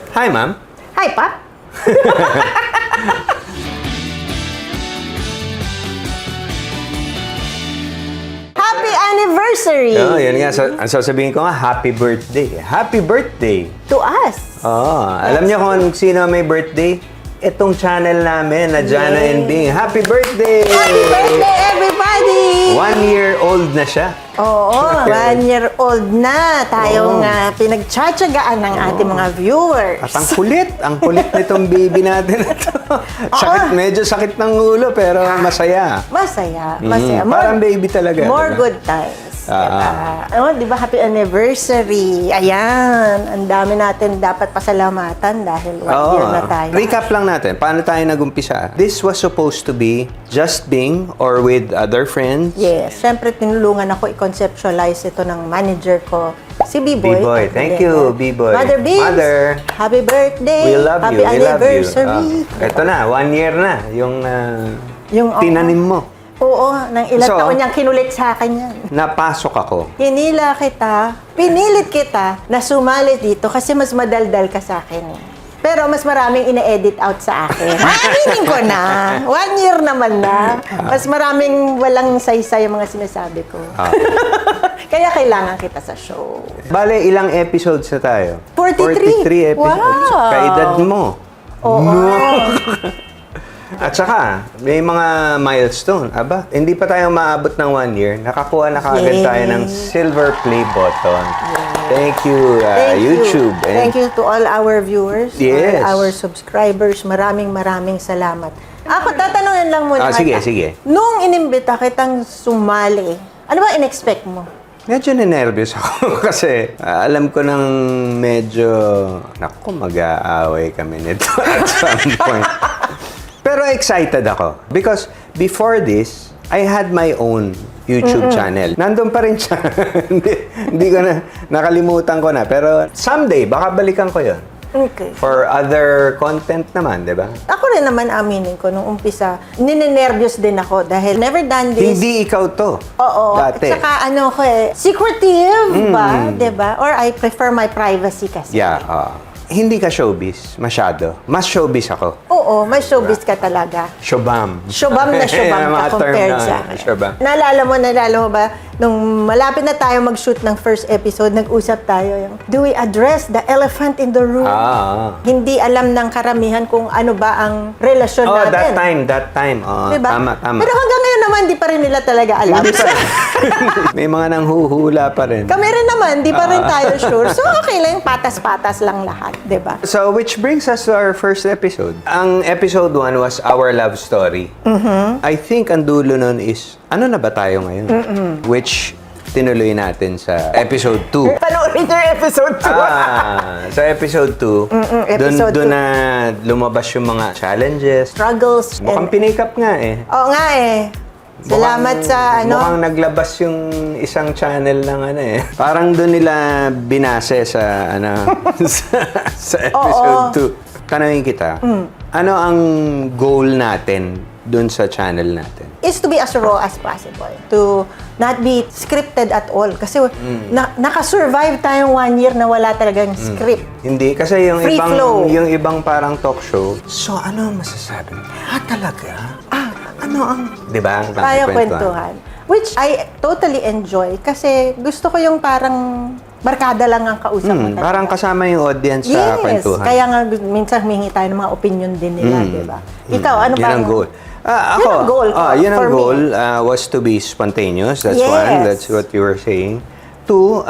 Hi, ma'am. Hi, Pop. Happy anniversary! Yun nga. Ang sasabihin ko nga, happy birthday. Happy birthday! To us. Alam niyo kung sino may birthday? Itong channel namin na Jana and Bing. Happy birthday! Happy birthday, everybody! 1 year old na siya. Oo, 1 year old na. Tayong pinagtsatsagaan ng ating mga viewers. At ang kulit nitong baby natin na to. Medyo sakit ng ulo, pero masaya. Masaya. Parang baby talaga. More diba? good times. Diba? Happy anniversary. Ayan. Ang dami natin dapat pasalamatan dahil 1 year na tayo. Recap lang natin. Paano tayo nagumpisa? This was supposed to be just Bing or with other friends. Yes. Siyempre, tinulungan ako i-conceptualize ito ng manager ko, si B-Boy. B-Boy. Thank you, B-Boy. Mother Biggs. Mother. Happy birthday. We love Happy you. anniversary. Ito na, 1 year na. Yung Yung, tinanim mo. Oo, nang ilang So, taon niyang kinulit sa akin yan. Napasok ako. Hinila kita, pinilit kita na sumali dito kasi mas madaldal ka sa akin. Pero mas maraming ine-edit out sa akin. Aminin ko na. 1 year naman na. Mas maraming walang saysay yung mga sinasabi ko. Kaya kailangan kita sa show. Bale, ilang episodes na tayo? 43 43. episodes. Wow. Kaedad mo. Oo. No. At saka, may mga milestone. Aba, hindi pa tayo maabot ng 1 year. Nakakuha na kaagad tayo ng silver play button. Thank you, YouTube. Thank you to all our viewers, Yes. all our subscribers. Maraming salamat. Ako, tatanungin lang muna. Sige. Nung inimbita kitang sumali, ano ba in-expect mo? Medyo na-nervous ako kasi alam ko nang medyo, naku, mag-aaway kami nito at some point. Pero excited ako because before this, I had my own YouTube channel. Nandun pa rin siya. hindi ko na, nakalimutan ko na. Pero someday, baka balikan ko yon. Okay. For other content naman, di ba? Ako rin naman aminin ko, nung umpisa, ninenervyos din ako dahil never done this. Hindi ikaw to. Oo. Dati. At saka ko secretive ba? Diba? Or I prefer my privacy kasi. Yeah. Hindi ka showbiz, masyado. Mas showbiz ako. Oo, may showbiz ka talaga. Showbam. Showbam na showbam ka compared sa akin. Showbam. Naalala mo ba, nung malapit na tayo mag-shoot ng first episode, nag-usap tayo yung, do we address the elephant in the room? Hindi alam ng karamihan kung ano ba ang relasyon natin. That time. Diba? Tama. Pero hanggang ngayon naman, di pa rin nila talaga alam. Hindi pa rin. May mga nanghuhula pa rin. Kami rin naman, di pa rin tayo sure. So, okay lang, patas-patas lang lahat, di ba? So, which brings us to our first episode. Ang episode 1 was our love story. I think ang dulo nun is, ano na ba tayo ngayon? Which tinuloy natin sa episode 2. Panoorin niyo yung episode 2. Sa episode 2, episode doon na lumabas yung mga challenges. Struggles. Mukhang pinikap nga eh. Oo nga eh. Salamat sa Mukhang naglabas yung isang channel ng Parang doon nila binase sa sa episode 2. Tanungin kita. Ano ang goal natin doon sa channel natin? Is to be as raw as possible. To not be scripted at all. Kasi nakasurvive tayong 1 year na wala talagang script. Hindi kasi yung Free flow. yung ibang parang talk show. So ano ang masasabi mo? Talaga? Ano ang, 'di ba? Tayo kwentuhan. Which I totally enjoy kasi gusto ko yung parang barkada lang ang kausap mo. Parang kasama yung audience sa kwentuhan. Kaya nga minsan humingi tayo ng mga opinion din nila, di ba? Ikaw, ano ba? Yun ang goal. Yun ang goal ko, yun ang for goal me. was to be spontaneous. That's Yes. one. That's what you were saying. Two,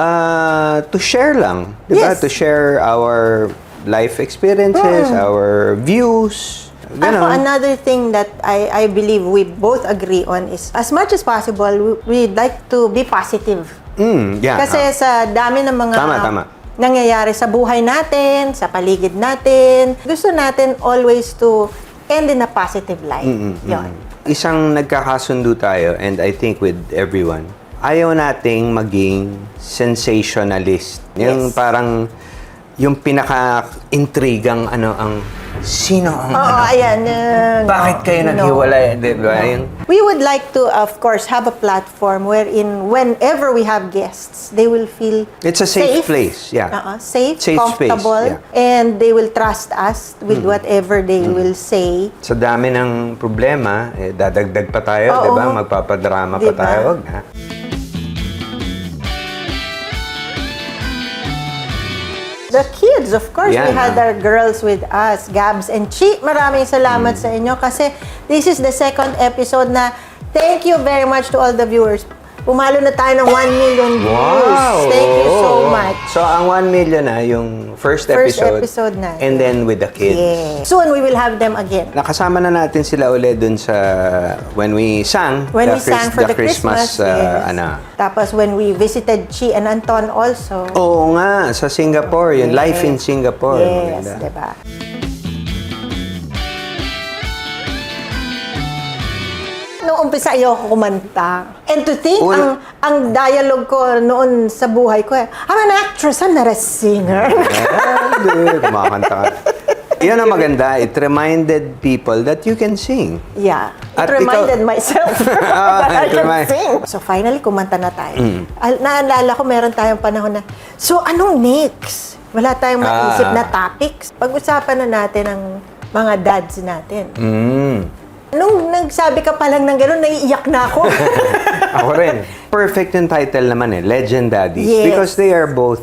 to share lang. Diba? Yes. To share our life experiences, our views. Ako, another thing that I believe we both agree on is, as much as possible, we'd like to be positive. Yeah. Kasi sa dami ng mga Tama. nangyayari sa buhay natin, sa paligid natin, gusto natin always to end in a positive light. Yun. Isang nagkakasundo tayo, and I think with everyone, ayaw nating maging sensationalist. Yung Yes. parang yung pinaka-intrigang ang sino ang Oo, ayan. bakit kayo naghiwalay? Di ba? Yung, We would like to, of course, have a platform wherein whenever we have guests, they will feel it's a safe place. Yeah. Safe, Safe space, comfortable, yeah. and they will trust us with whatever they will say. Sa dami ng problema, dadagdag pa tayo, Oo. di ba? Magpapadrama pa Diba? tayo. Wag na. The kids, of course, we Yan, had our girls with us, Gabs and Chi. Maraming salamat sa inyo kasi this is the second episode na thank you very much to all the viewers. Pumalo na tayo ng 1 million views. Thank you so Oo. much. So, ang 1 million na yung first First episode. episode na. And then with the kids. Yeah. Soon we will have them again. Nakasama na natin sila ulit dun sa when we sang. When we sang for the Christmas, yes. Ano. Tapos when we visited Chi and Anton also. Oo nga, sa Singapore. Yung Life in Singapore. Yes, Maganda. diba? Noong umpisa ayoko kumanta. And to think, ang dialogue ko noon sa buhay ko, I'm an actress, I'm not a singer. Hindi, kumakanta ka. Yan ang maganda. It reminded people that you can sing. Yeah. It At reminded ikaw- myself that I it can remind- sing. So finally, kumanta na tayo. Naalala ko, meron tayong panahon na, so anong next? Wala tayong maisip na topics. Pag-usapan na natin ang mga dads natin. Nung nagsabi ka pa lang ng gano'n, naiiyak na ako. Ako rin. Perfect yung title naman Legend Daddies. Yes. Because they are both,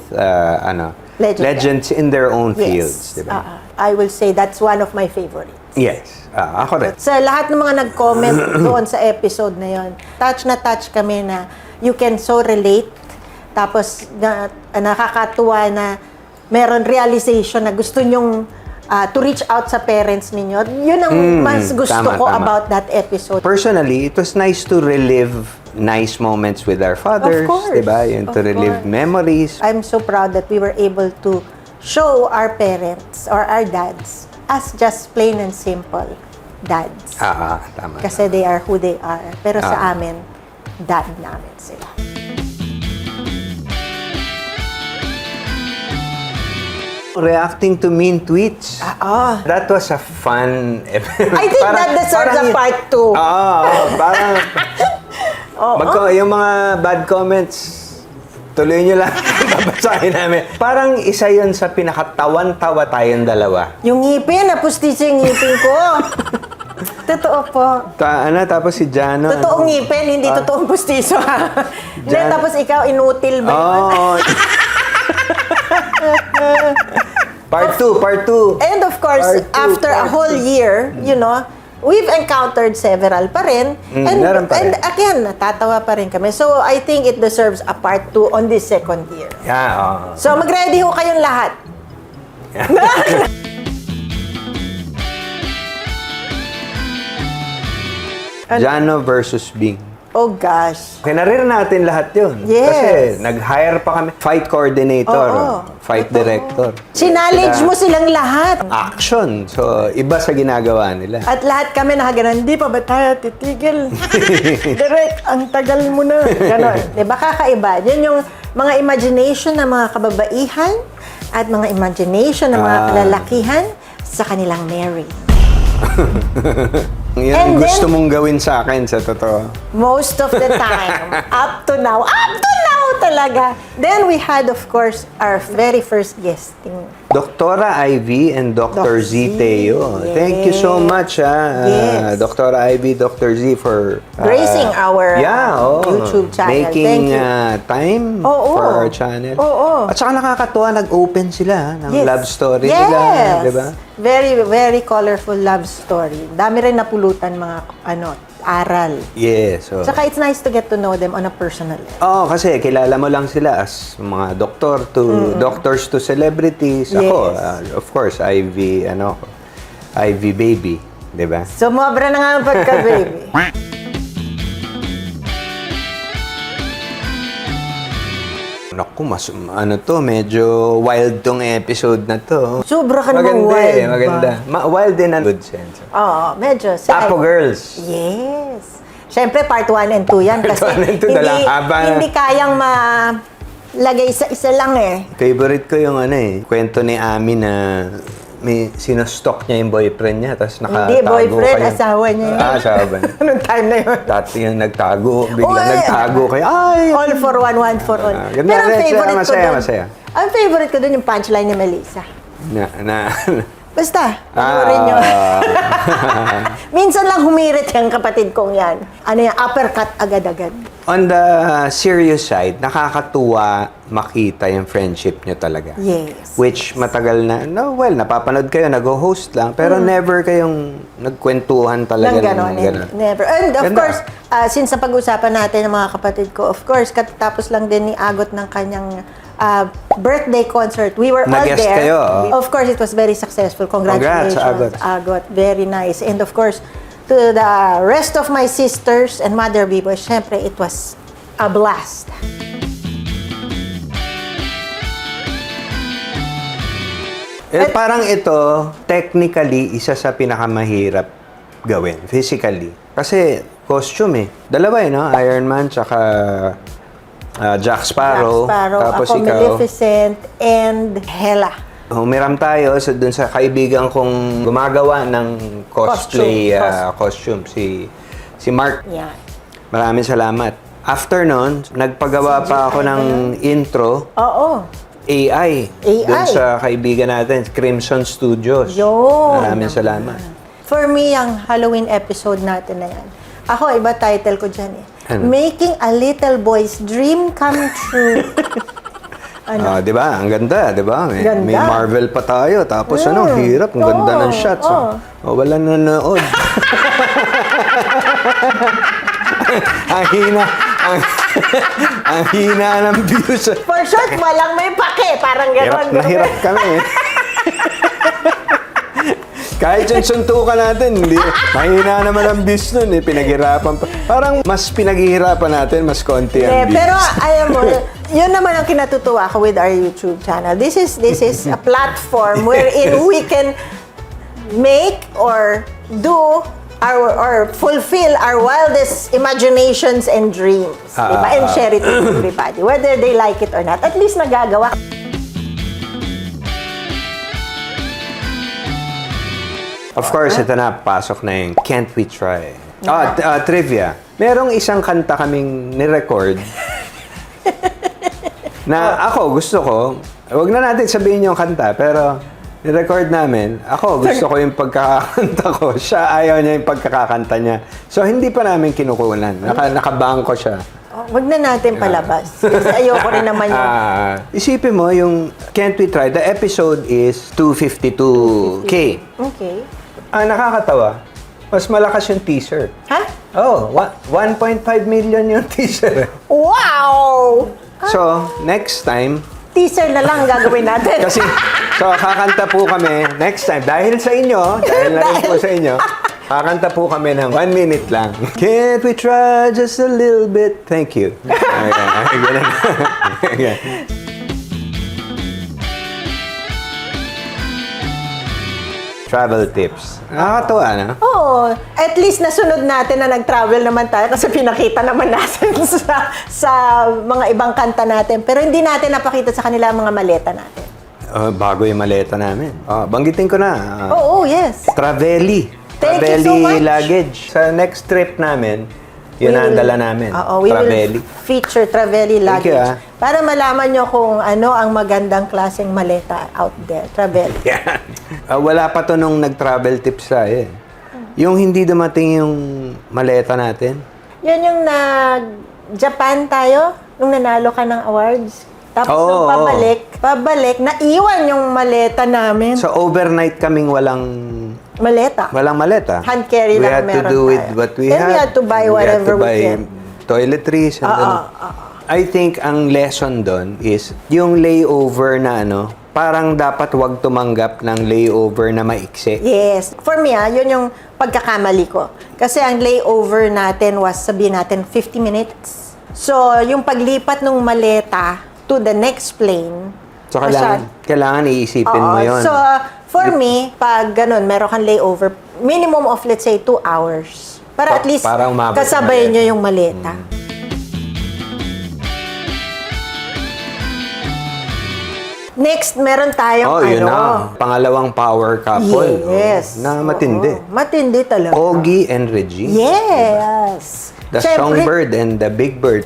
legends in their own fields. Diba? I will say that's one of my favorites. Yes. Ako rin. Sa lahat ng mga nag-comment doon sa episode na yon, touch kami na you can so relate. Tapos nakakatuwa na meron realization na gusto nyong to reach out sa parents ninyo. Yun ang mas gusto tama, ko tama. about that episode. Personally, it was nice to relive nice moments with our fathers. Of course. Diba? Yung to Of relive course. memories. I'm so proud that we were able to show our parents or our dads as just plain and simple dads. Tama. Kasi they are who they are. Pero sa amin, dad namin sila. Reacting to mean tweets. That was a fun episode. I think that deserves a part 2. Parang yung mga bad comments, tuloy nyo lang babasahin namin. Parang isa yun sa pinakatawan-tawa tayong dalawa. Yung ngipin, napustis yung ngipin ko. Totoo po. Tapos si Jano. Totoong ngipin, hindi totoong pustiso. Hindi, tapos ikaw, inutil ba yun? Oh. Part 2. And of course, after a whole year, we've encountered several pa rin. meron pa rin. And again, natatawa pa rin kami. So, I think it deserves a part 2 on this second year. Yeah, So, mag-ready ho kayong lahat. Jano versus Bing. Oh gosh. Kinarir natin lahat yun. Yes. Kasi nag-hire pa kami. Fight coordinator, Oo. fight director. Sinallage mo silang lahat. Action. So, iba sa ginagawa nila. At lahat kami nakaganon, hindi pa ba tayo titigil? Direct, ang tagal mo na. Ganon. Diba kakaiba? Yan yung mga imagination ng mga kababaihan at mga imagination ng mga kalalakihan sa kanilang Mary. Yan And ang then- gusto mong gawin sa akin, sa totoo. Most of the time. Up to now talaga. Then we had, of course, our very first guesting. Doktora Ivy and Dr. Doc Z Z, Teo. Thank you so much, Yes. Doktora Ivy, Dr. Z, for Gracing our YouTube channel. Making Thank you. time Oo. for our channel. Oo. At saka nakakatuwa, nag-open sila ng Yes. love story Yes. nila, di ba? Very, very colorful love story. Dami rin napulutan mga aral. Yes. So. Saka it's nice to get to know them on a personal level. Oo, kasi kilala mo lang sila as mga doctors to celebrities. Ako, Yes. of course, Ivy baby, di ba? Sumobra na nga ang pagka-baby. Naku, medyo wild tong episode na to. Sobra ka Maganda namang wild ba? maganda. Wild in a good sense. Oo, medyo. Apo Girls. Yes. Siyempre, part 1 and 2 yan. Kasi 1 and 2, dalang haba. hindi kayang lagay sa isa lang eh. Favorite ko yung kwento ni Ami na may sinostalk niya yung boyfriend niya, tapos nakatago Hindi, boyfriend, kayo. asawa niya yun. Asawa ba niya? Anong time na yun? Dati yung nagtago, bigla Uy! nagtago kayo. Ay! All for one for all. Ganda Pero ang rin siya, favorite ko masaya, dun, masaya. ang favorite ko dun yung punchline ni Melissa. Na. Basta, panoorin nyo. Minsan lang humirit yung kapatid kong yan. Ano yan, uppercut agad-agad. On the serious side, nakakatuwa makita yung friendship nyo talaga. Yes. Which matagal na, napapanood kayo, nag-host lang, pero never kayong nagkwentuhan talaga Nang ganon, ganon. never. And of Ganda. course, since sa pag-usapan natin ng mga kapatid ko, of course, katatapos lang din ni Agot ng kanyang birthday concert. We were all Nag-guest there. kayo, oh. Of course, it was very successful. Congratulations, Congrats, Agot. Very nice. And of course, to the rest of my sisters and Mother Bibo, syempre, it was a blast. Parang ito, technically, isa sa pinakamahirap gawin, physically. Kasi costume Dalawa no? Iron Man, tsaka Jack Sparrow. Tapos ako, ikaw. Maleficent, and Hela. Humiram tayo dun sa kaibigan kong gumagawa ng cosplay costume, si Mark. Yan. Maraming salamat. After nun, nagpagawa pa ako ng intro, Oo. AI. Dun sa kaibigan natin, Crimson Studios. Yun. Maraming salamat. For me, ang Halloween episode natin na yan. Ako, iba title ko dyan Ano? Making a Little Boy's Dream Come True. Di ba? Ang ganda, di ba? May Ganda. Marvel pa tayo. Tapos hirap. Ang ganda ng shots. Wala nanonood. ang hina ng views. For short, walang may pake. Parang Hirap gano'n. na hirap kami. Kahit yung suntukan natin, hindi, mahina naman ang views nun pinaghirapan pa. Parang mas pinaghihirapan natin, mas konti ang views. Pero alam mo, yun naman ang kinatutuwa ko with our YouTube channel. This is a platform wherein we can make or do or fulfill our wildest imaginations and dreams. Diba? And share it with everybody. Whether they like it or not. At least nagagawa. Of course, ito na, pasok na yung Can't We Try? Trivia. Merong isang kanta kaming nirecord na ako, gusto ko, wag na natin sabihin yung kanta, pero nirecord namin, ako, gusto ko yung pagkakakanta ko, siya ayaw niya yung pagkakakanta niya. So, hindi pa namin kinukunan. Nakabangko siya. Wag na natin palabas. Kasi ayoko rin naman yun. Isipin mo, yung Can't We Try, the episode is 252K. Okay. Nakakatawa. Mas malakas yung teaser. Ha? Oh, 1.5 million yung teaser. Wow! So, next time, Teaser na lang gagawin natin. kasi, kakanta po kami next time. Dahil sa inyo, dahil na rin po sa inyo, kakanta po kami ng 1 minute lang. Can't we try just a little bit? Thank you. Okay, ganun. Okay. Travel tips. Nakakatuwa, no? Oo. At least nasunod natin na nag-travel naman tayo kasi pinakita naman natin sa mga ibang kanta natin. Pero hindi natin napakita sa kanila ang mga maleta natin. Bago yung maleta namin. Banggitin ko na. Oo, yes. Traveli. Thank you so Traveli much. luggage. Sa next trip namin, yun ang dala namin. Oo, we Traveli. will feature Traveli Thank luggage. you, Para malaman nyo kung ano ang magandang klaseng maleta out there. Traveli. Yan. Wala pa to nung nag-travel tips tayo Yung hindi dumating yung maleta natin. Yun yung nag-Japan tayo, nung nanalo ka ng awards. Tapos nung pabalik, naiwan yung maleta namin. So overnight kaming walang Maleta. maleta. Hand carry we lang had to meron do with tayo. what we Then had. we had to buy whatever we can. Toiletries. And then, I think ang lesson doon is yung layover na parang dapat wag tumanggap ng layover na maiksi. Yes. For me, yun yung pagkakamali ko. Kasi ang layover natin was, sabihin natin, 50 minutes. So, yung paglipat ng maleta to the next plane, So, kailangan iisipin mo yun. So, for me, pag ganun, meron kang layover, minimum of, let's say, 2 hours. Para at least para umabot kasabay yung nyo yung maleta. Next, meron tayong Oh, yun na. Pangalawang power couple. Yes. Na matindi. Oo. Matindi talaga. Ogie and Regine. Yes. The Siyempre, songbird and the big bird.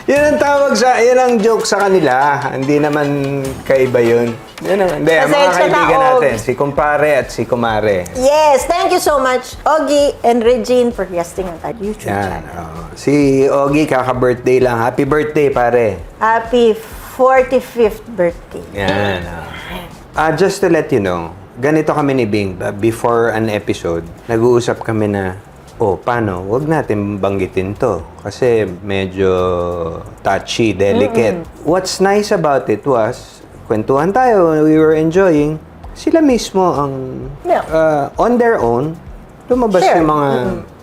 Yun ang tawag yun ang joke sa kanila. Hindi naman kaiba yun. Yun ang, hindi, ang mga Pasensya na, kaibigan Og. natin, si kumpare at si kumare. Yes, thank you so much, Ogie and Regine, for guesting on our YouTube Yan. channel. Si Ogie, kaka-birthday lang. Happy birthday, pare. Happy 45th birthday. Yan. Just to let you know, ganito kami ni Bing. Before an episode, nag-uusap kami na, paano? Huwag natin banggitin to. Kasi medyo touchy, delicate. What's nice about it was, kwentuhan tayo, we were enjoying. Sila mismo ang, Yeah. on their own, lumabas Sure.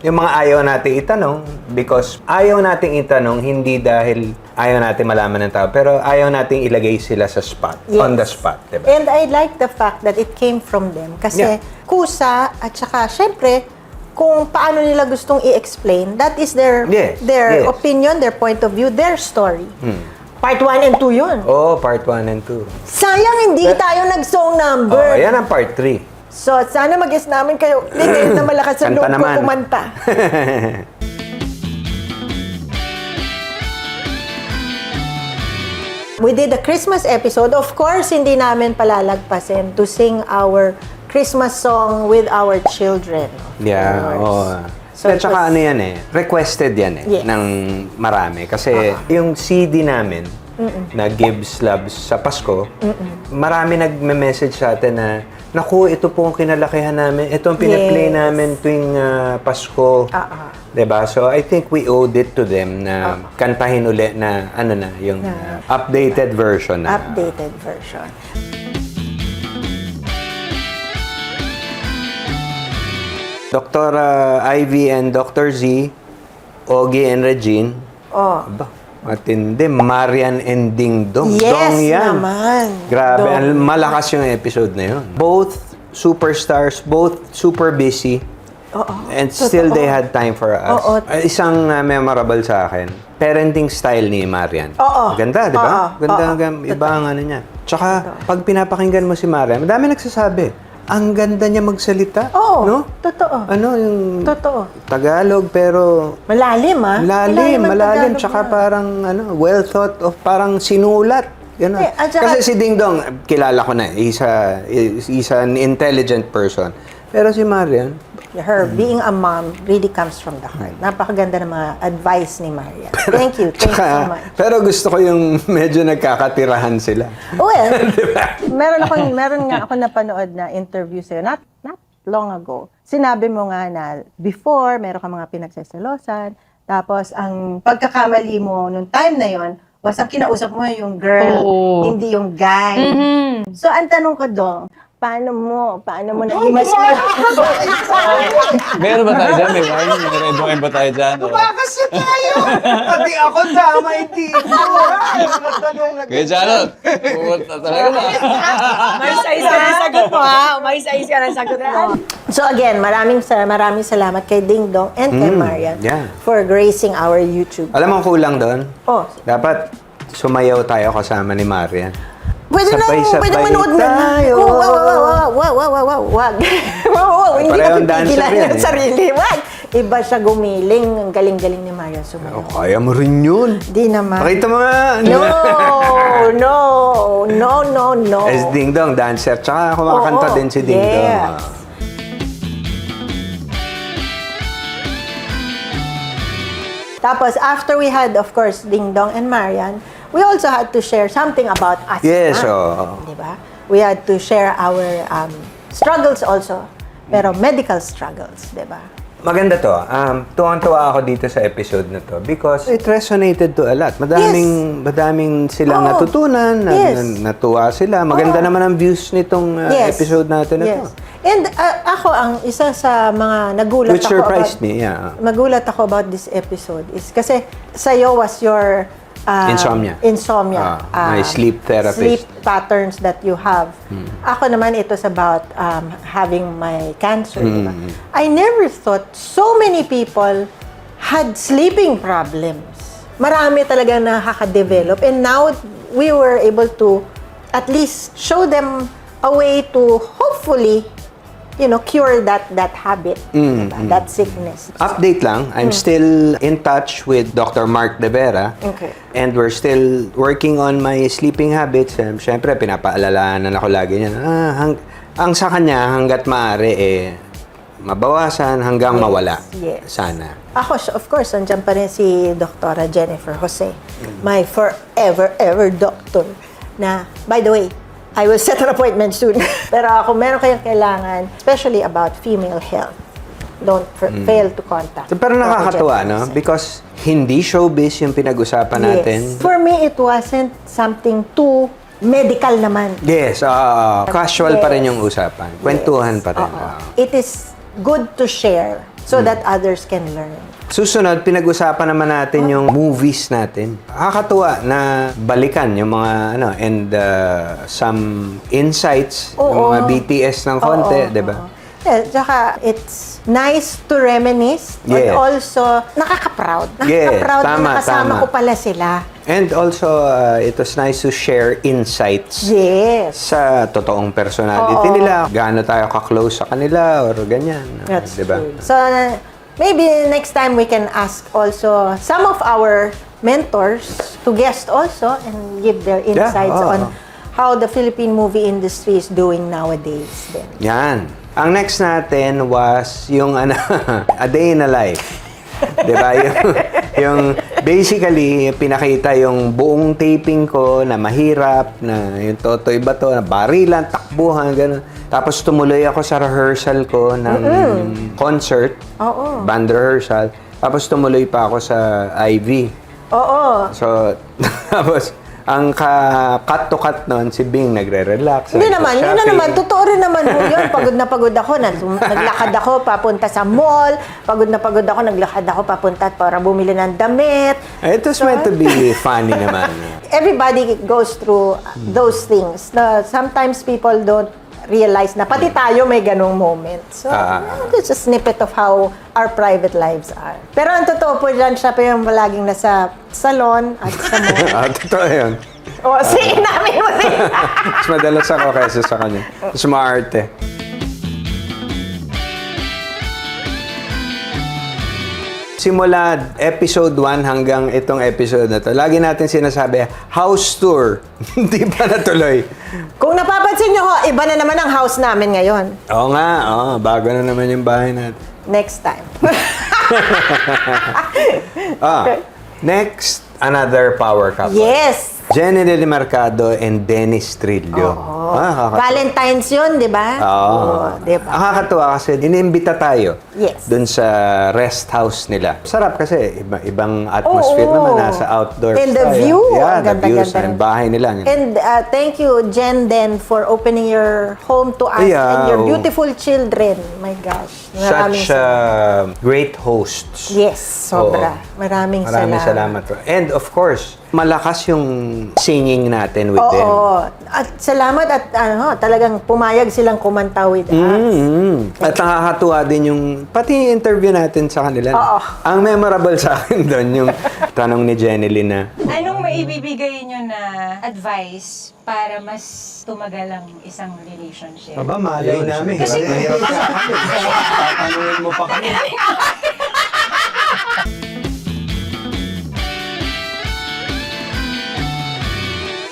yung mga ayaw natin itanong. Because ayaw natin itanong, hindi dahil ayaw natin malaman ng tao, pero ayaw natin ilagay sila sa spot, Yes. on the spot. Diba? And I like the fact that it came from them. Kasi Yeah. kusa, at saka, syempre, kung paano nila gustong i-explain, that is their Yes, their yes. opinion, their point of view, their story. Part 1 and 2 yun. Part 1 and 2. Sayang hindi tayo nag-song number. Yan ang part 3. So, sana mag-guess namin kayo. Hindi na malakas ang Kanta loob ko naman. kumanta. We did a Christmas episode. Of course, hindi namin palalagpasin to sing our Christmas song with our children. Yeah, Of course. So, at saka ano yan requested yan Yes. ng marami. Kasi yung CD namin, na Gibbs Loves sa Pasko, marami nagme-message sa atin na, naku, ito po ang kinalakihan namin, ito ang pinaplay Yes. namin tuwing Pasko. Diba? So, I think we owed it to them na kantahin uli na, yung updated version. Updated version. Dr. Ivy and Dr. Z, Ogie and Regine. Aba, matindi. Marian and Ding Dong. Yes Dong yan. naman. Grabe. Dong. Malakas yung episode na yun. Both superstars, both super busy. And still Totoo. they had time for us. Oo. Isang memorable sa akin, parenting style ni Marian. Oo. Ganda, di ba? Oo. Ganda, Oo. iba ang ano niya. Tsaka, pag pinapakinggan mo si Marian, madami nagsasabi, ang ganda niya magsalita. Oo. No? Totoo. Ano yung Totoo. Tagalog, pero Malalim, malalim. ang Tagalog Tsaka niya. parang well thought of, parang sinulat. Yun Eh, at saka- Kasi si Ding Dong, kilala ko na, he's an intelligent person. Pero si Marian, Her being a mom really comes from the heart. Napakaganda ng mga advice ni Maria. Thank you. Thank you so much. pero gusto ko yung medyo nagkakatirahan sila. Well, meron nga ako napanood na interview sa'yo, not long ago. Sinabi mo nga na before, meron ka mga pinagseselosan, tapos ang pagkakamali mo nung time na yon was ang kinausap mo yung girl, hindi yung guy. So, ang tanong ko dong, paano mo naging mas Meron ba tayo dyan? May wine? May red wine ba tayo dyan? Kasi tayo! Pati ako tama, hindi ko. Kaya Janot, pumunta talaga na. Mais-ais ka ng sagot mo, ha? Mais-ais ka ng sagot mo. So again, maraming salamat kay Ding Dong and kay Marian yeah. for gracing our YouTube. Alam mo ang kulang doon? Oh, Dapat sumayaw tayo kasama ni Marian. pwede Sabay-sabay manood na. tayo. Wag. Hindi ka Parehong dancer pipigilan yan, yung eh. sarili. Wag. Iba siya gumiling. Ang galing-galing ni Marian sumayaw. Kaya mo rin yun. Di naman. Pakita mo nga. No. As Ding Dong, dancer. Tsaka kumakanta Oo, din si Ding Dong. yes. Tapos, after we had, of course, Ding Dong and Marian, we also had to share something about us. Yes, na. oo. Diba? We had to share our struggles also. Pero medical struggles, diba? Maganda to. Tuwang-tuwa ako dito sa episode na to because it resonated to a lot. Madaming silang Oo. natutunan, Yes. natuwa sila. Maganda naman ang views nitong episode natin na to. And ako, ang isa sa mga nagulat Which ako surprised about, me, yeah. Nagulat ako about this episode is kasi sa'yo was your Insomnia. My sleep therapist. Sleep patterns that you have. Ako naman, it was about having my cancer. Diba? I never thought so many people had sleeping problems. marami talagang nakaka-develop. And now, we were able to at least show them a way to hopefully, cure that habit, diba? That sickness. Update lang, I'm still in touch with Dr. Mark De Vera. Okay. And we're still working on my sleeping habits. Siyempre, pinapaalalahanan ako lagi niya. Ang sa kanya, hanggat maaari, mabawasan hanggang mawala. Yes. Sana. Ako, of course, andyan pa rin si Dr. Jennifer Jose, my forever, ever doctor. Na, by the way, I will set an appointment soon. Pero kung meron kayong kailangan, especially about female health, don't fail to contact. Pero Dr. nakakatuwa, Jennifer no? Jose. Because hindi showbiz yung pinag-usapan natin. Yes. For me, it wasn't something too medical naman. Yes, casual pa rin Yes. yung usapan. Kwentuhan pa rin. Oo. It is good to share so that others can learn. Susunod, pinag-usapan naman natin yung movies natin. Nakakatuwa na balikan yung mga and some insights, yung mga BTS ng konti, di ba? Yeah, tsaka it's nice to reminisce, but Yes. also nakaka-proud. Yes, Nakaka-proud na tama, nakasama tama. ko pala sila. And also, it was nice to share insights Yes. sa totoong personality Oo. nila. Gaano tayo ka-close sa kanila or ganyan. That's di ba? true. So, maybe next time we can ask also some of our mentors to guest also and give their insights oo. on how the Philippine movie industry is doing nowadays. Then. Yan. Ang next natin was yung A Day in a Life. Diba? Yung basically, pinakita yung buong taping ko na mahirap, na yung Totoy Bato, na barilan, takbuhan, gano'n. Tapos tumuloy ako sa rehearsal ko ng concert, Oo. band rehearsal. Tapos tumuloy pa ako sa IV. Oo. So, tapos, ang cut to cut nun, si Bing nagre-relax. Hindi naman, yun na nagpa-shopping. naman, totoo rin naman po yun. Pagod na pagod ako, naglakad ako papunta sa mall, pagod na pagod ako, naglakad ako papunta para bumili ng damit. It was meant to be funny naman. Everybody goes through those things. Na sometimes people don't realize na pati tayo may ganong moment. So, it's a snippet of how our private lives are. Pero ang totoo po dyan, siya pa yung palaging nasa salon at sa mall. Totoo yun. O, sige namin mo rin. Mas madalas ako kaysa sa kanya. Mas maarte. Simula episode 1 hanggang itong episode na to, lagi natin sinasabi, house tour. Hindi pa natuloy. Kung napapansin nyo ho, iba na naman ang house namin ngayon. Oo nga, bago na naman yung bahay natin. Next time. Next, another power couple. Yes. Jenny Del Mercado and Dennis Trillo. Valentine's yun, di ba? Oo, di ba? Nakakatuwa kasi inimbita tayo Yes. dun sa rest house nila. Sarap kasi ibang atmosphere Oo. naman, nasa outdoor And the style. view, Yeah, ang the views ganda-ganda ng rin. bahay nila. And thank you, Jen, Den, for opening your home to us Yeah, and your oh. beautiful children. My gosh. Maraming Such great hosts. Yes, sobra. Maraming salamat. And of course, malakas yung singing natin with them. Oo. At salamat at talagang pumayag silang kumanta with us. At nakakatuwa din yung, pati yung interview natin sa kanila. Oo. Ang memorable sa akin doon, yung tanong ni Jenny na, Anong maibibigay nyo na advice para mas tumagal ang isang relationship? aba, malay namin. Kasi- Hirap sa akin. Tatanungin mo pa kami.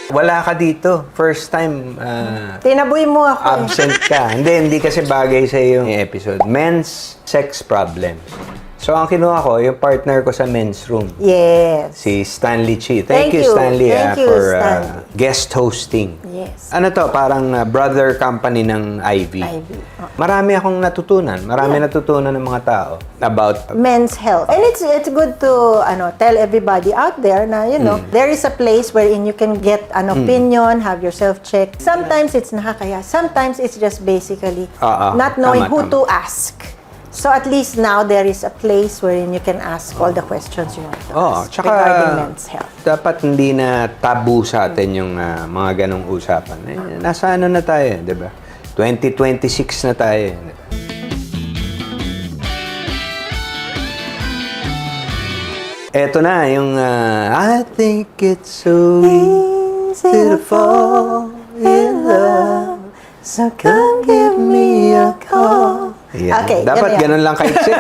Wala ka dito. First time Tinaboy mo ako. absent ka. Hindi kasi bagay sa yung episode. Men's sex problems. So, ang kinuha ko, yung partner ko sa men's room. Yes. Si Stanley Chi. Thank Thank you, you. Stanley, Thank you, for Stanley. guest hosting. Yes. Ano to, parang brother company ng Ivy. Ivy. Marami akong natutunan. Marami natutunan ng mga tao about Men's health. And it's good to tell everybody out there na there is a place wherein you can get an opinion, have yourself checked. Sometimes it's nakakaya. Sometimes it's just basically not knowing Tama, who tama. to ask. So at least now there is a place wherein you can ask all the questions you want to ask tsaka regarding men's health. dapat hindi na tabu sa atin yung mga ganong usapan. Nasa ano na tayo, di ba? 2026 na tayo. Di ba? Eto na, yung I think it's so easy to fall in love. So come give me a call. Yan. Okay, Dapat yan. ganun lang kaiksi.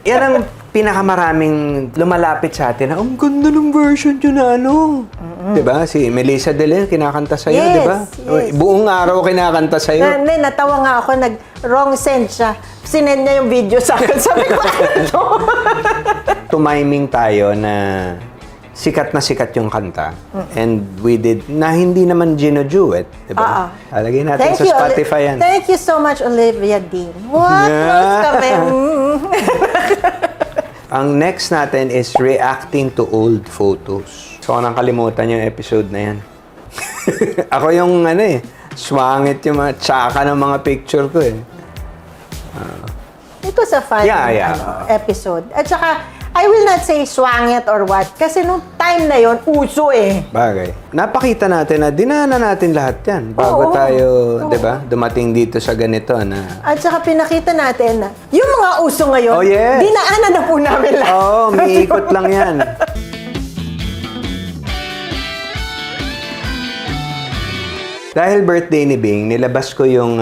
Yan ang pinakamaraming lumalapit sa atin. Ang ganda ng version yun na ano. Diba? Si Melissa De Leon kinakanta sa'yo, Yes, diba? yes. Buong araw kinakanta sa'yo. Natawa nga ako, nag-wrong send siya. Sinend niya yung video sa akin. Sabi ko, ano to? Tumiming tayo na sikat na sikat yung kanta. And we did, na hindi naman gino-duet. Diba? Alagay natin sa Spotify yan. Thank you so much, Olivia Dean. What? Yeah. Close kami. Ang next natin is reacting to old photos. So, nang kalimutan yung episode na yan. Ako yung swangit yung mga tsaka ng mga picture ko eh. It was a fun episode. At saka, I will not say swangit or what. Kasi nung time na yon uso eh. Bagay. Napakita natin na dinaanan natin lahat yan bago tayo, di ba, dumating dito sa ganito na... At saka pinakita natin na yung mga uso ngayon, Oh, yes. dinaanan na po namin lahat. Oo, may ikot lang yan. Dahil birthday ni Bing, nilabas ko yung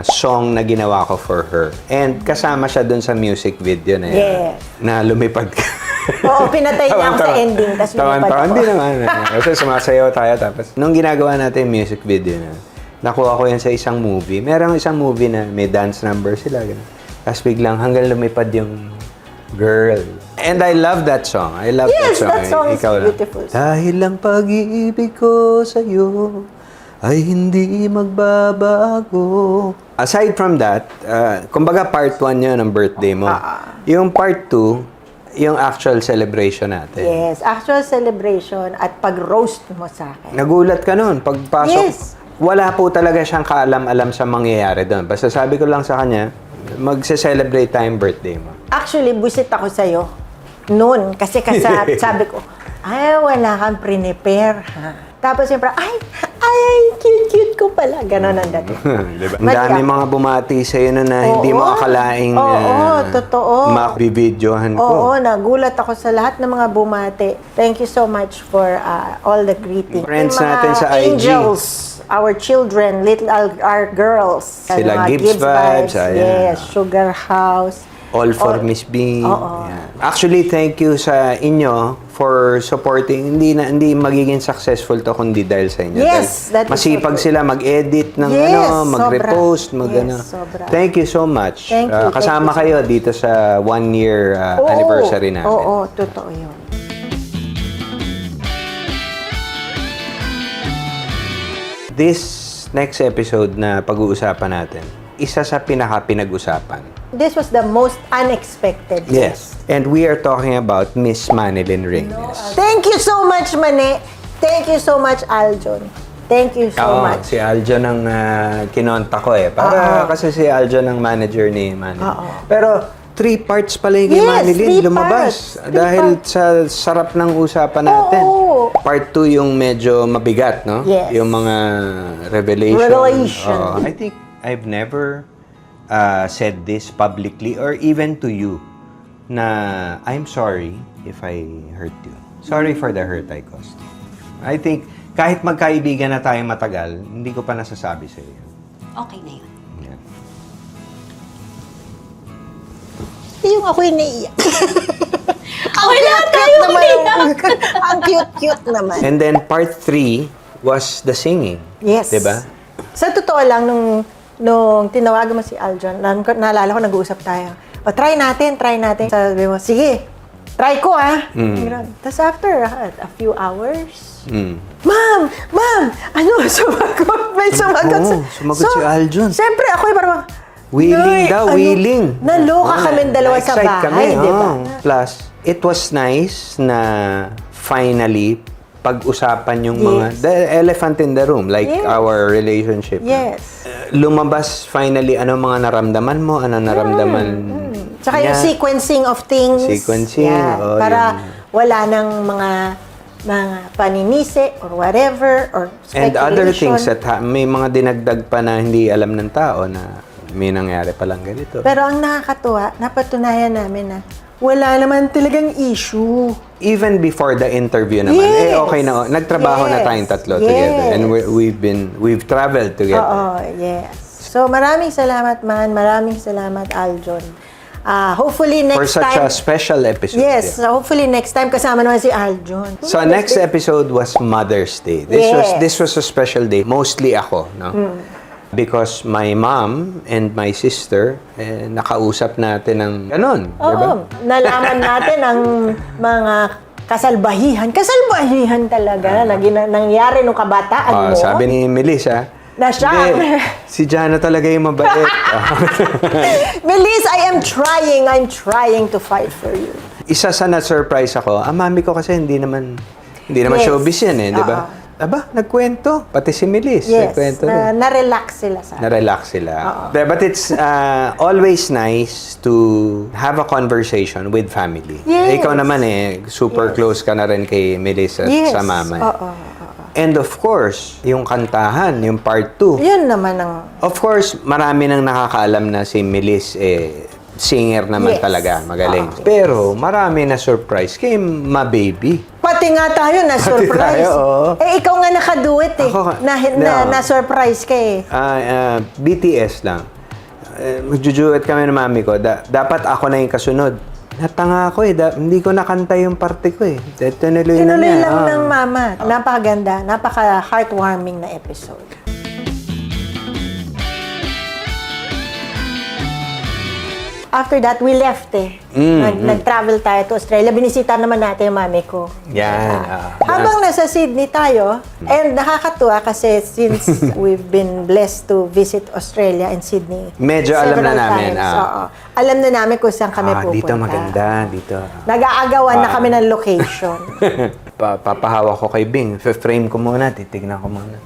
song na ginawa ko for her. And kasama siya dun sa music video na yan. Yes. Na lumipad ka. Oo, pinatay niya ako sa ending, tapos lumipad ako. Hindi naman. Kasi sumasayaw tayo. Tapos, nung ginagawa natin yung music video na, nakuha ko yan sa isang movie. Merong isang movie na may dance number sila. Ganun. Tapos biglang hanggang lumipad yung girl. And I love that song. I love Yes, that song. that song is Ikaw lang. beautiful. Dahil ang pag-ibig ko sa'yo ay hindi magbabago. Aside from that, kumbaga part 1 yun ng birthday mo. Yung part 2, yung actual celebration natin. Yes, actual celebration at pag-roast mo sa akin. Nagulat ka nun. Pagpasok, Yes. wala po talaga siyang kaalam-alam sa mangyayari doon. Basta sabi ko lang sa kanya, magse-celebrate tayong birthday mo. Actually, busit ako sa'yo noon. Kasi sabi ko, ay, wala kang prepare, ha? Tapos siyempre, ay, cute ko pala. Ganon ang dati. Diba? Ang dami mga bumati sa'yo na hindi mo akalaing totoo. makibidyohan ko. Oo, nagulat ako sa lahat ng mga bumati. Thank you so much for all the greetings. Friends Yung mga natin sa IG. angels, our children, our girls. Sila Mga Gibbs Vibes, ayan. Yes, Sugar House. All for Miss Bing. Oo. Yan. Actually, thank you sa inyo for supporting. Hindi magiging successful to kundi dahil sa inyo. Yes, Dahil that is masipag so true. sila mag-edit ng Yes, mag-repost, Yes, sobra. Thank you so much. Thank you, Kasama thank you kayo dito sa 1-year anniversary namin. Oo, totoo yun. This next episode na pag-uusapan natin, isa sa pinaka-pinag-usapan. This was the most unexpected. Yes. And we are talking about Miss Manilyn Reyes. Thank you so much, Mane. Thank you so much, Aljon. Thank you so Oo, much. si Aljon ang kinonta ko eh. Para kasi si Aljon ang manager ni Manilyn. Pero 3 parts pala yung kay Yes, Manilyn 3 lumabas. parts. 3 Dahil parts. sa sarap ng usapan natin. Oo. Part 2 yung medyo mabigat, no? Yes. Yung mga revelation. Revelation. Oo. I think I've never said this publicly or even to you na I'm sorry if I hurt you. Sorry for the hurt I caused you. I think kahit magkaibigan na tayo matagal, hindi ko pa nasasabi sa iyo. Okay na yun. Yeah. Yung ako'y naiiyak. Ako lahat tayo umiyak. Ang cute-cute naman. And then part 3 was the singing. Yes. Diba? Sa totoo lang, nung tinawagan mo si Aljon, naalala ko, nag-uusap tayo. O, try natin. Sabi mo, sige, try ko Tapos after a few hours, Ma'am! Ano? Sumagot. May sumagot. Oo, sumagot si Aljon. Siyempre, ako parang, Willing daw, willing. Naloka kami dalawa sa Na-excite bahay, kami, di ba? Plus, it was nice na finally pag-usapan yung mga the elephant in the room, like Yes. our relationship. Yes. Lumabas finally ano mga naramdaman mo, ano naramdaman Tsaka yung niya. sequencing of things. Sequencing, oh, para yun. wala nang mga paninisi or whatever or And speculation. other things that may mga dinagdag pa na hindi alam ng tao na may nangyari palang ganito. Pero ang nakakatuwa, napatunayan namin na Wala naman talagang issue. Even before the interview naman, Yes. okay na. Nagtrabaho na Yes. tayong tatlo Yes. together. And we've traveled together. Oo, yes. So, maraming salamat, man. Maraming salamat, Aljon. Hopefully, For next such time... a special episode. Yes, yeah. so hopefully next time kasama naman si Aljon. So next episode was Mother's Day. This was a special day. Mostly ako, no? Because my mom and my sister, nakausap natin ng ganun, di ba? Oo, nalaman natin ang mga kasalbahihan. Kasalbahihan talaga na nangyari nung kabataan mo. Sabi ni Melissa, Na siya. "Hindi, si Jana talaga yung mabait." Melis, I'm trying to fight for you. Isa sa na-surprise ako, mami ko kasi hindi naman Yes. showbiz yan di ba? Aba, nagkwento. Pati si Melis, Yes, nagkwento rin. na-relax sila sa Na-relax sila. But it's always nice to have a conversation with family. Yes. Ikaw naman super close ka na rin kay Melissa Yes. sa mama. Oo. And of course, yung kantahan, yung part 2. Yun naman ang... Of course, marami nang nakakaalam na si Melis singer naman Yes. talaga, magaling. Pero marami na surprise kay Ma Baby. Pati nga tayo na-surprise. tayo, oo. Ikaw nga nakaduet Ako nga. No. Na-surprise ka eh. BTS lang. Magjujuet kami ng mami ko. Dapat ako na yung kasunod. Natanga ako hindi ko nakanta yung parte ko Tinuloy na Tinuloy niya. lang ng mama. Napakaganda, napaka-heartwarming na episode. After that, we left Nag-travel tayo to Australia. Binisita naman natin yung mami ko. Yan. Habang nasa Sydney tayo, and nakakatuwa kasi since we've been blessed to visit Australia and Sydney Medyo alam na several namin, times. Oo. Alam na namin kung saan kami pupunta. Dito maganda. Dito. Nag-aagawan na kami ng location. Papahawak ko kay Bing. Frame ko muna. Titignan ko muna.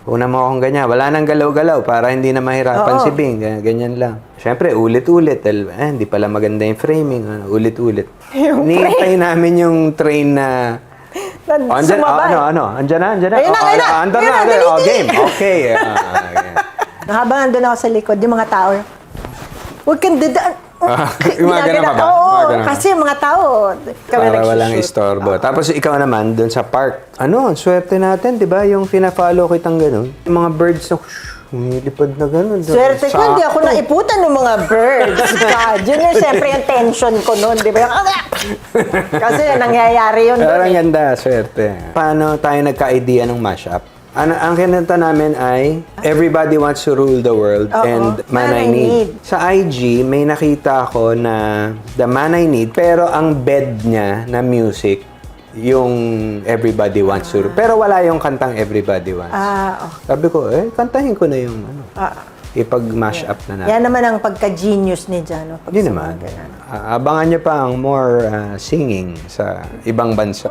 Una mo akong ganyan. Wala nang galaw-galaw para hindi na mahirapan Oo. si Bing. Ganyan lang. Siyempre, ulit-ulit. Hindi pala maganda yung framing. Ulit-ulit. Nihintay namin yung train na... Andyan, Sumabay. Andyan na. Ayun na, ayun na. Andyan Ayun na, na. dali, dali. Game. Okay. Habang nandun ako sa likod, yung mga tao, huwag kang dadaan. Yung mga ganun pa ba? Oo, Mga ganun. kasi yung mga tao, kami Para walang nagsushoot. istorbo. Tapos ikaw naman, dun sa park. Ang swerte natin, di ba? Yung fina-follow kitang ganun. Yung mga birds na, lumilipad na ganun. Swerte ko, hindi ako naiputan ng mga birds. God, yun yung siyempre yung tension ko noon, di ba? Yung, kasi nangyayari yun. Pero dun ang eh. ganda, swerte. Paano tayo nagka-idea ng mashup? Ang kinanta namin ay Everybody Wants to Rule the World Oo. and Man I Need. Sa IG, may nakita ako na The Man I Need, pero ang bed niya na music, yung Everybody Wants to Rule. Pero wala yung kantang Everybody Wants. Sabi ko, kantahin ko na yung ipag-mash up na natin. Yan naman ang pagka-genius ni Jano. Hindi naman. Abangan niyo pa ang more singing sa ibang bansa.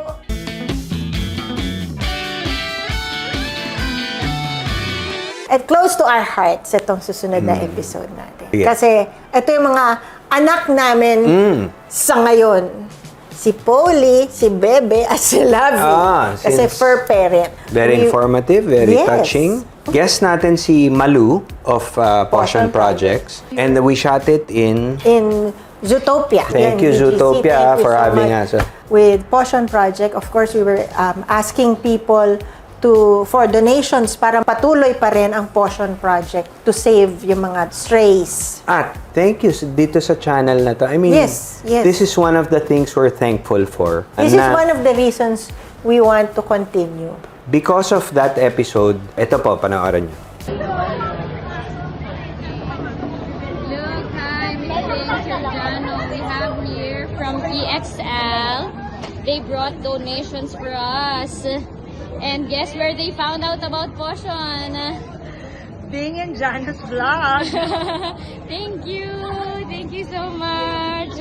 At close to our hearts itong susunod na episode natin. Sige. Kasi ito yung mga anak namin sa ngayon. Si Polly, si Bebe, at si Lovey. Kasi since fur parent. Very informative, very Yes. touching. Guest natin si Malu of Potion Projects. And we shot it in... In Zootopia. Thank you, BGC. Zootopia, Thank you for so having much. us. With Potion Project, of course, we were asking people for donations para patuloy pa rin ang Potion Project to save yung mga strays. At thank you dito sa channel na to. I mean, Yes, yes. this is one of the things we're thankful for. This is one of the reasons we want to continue. Because of that episode, ito po, panoorin niyo. Look, hi, Mr. Jano. We have here from PXL. They brought donations for us. And guess where they found out about Potion? Being in Jano's vlog. Thank you. Thank you so much.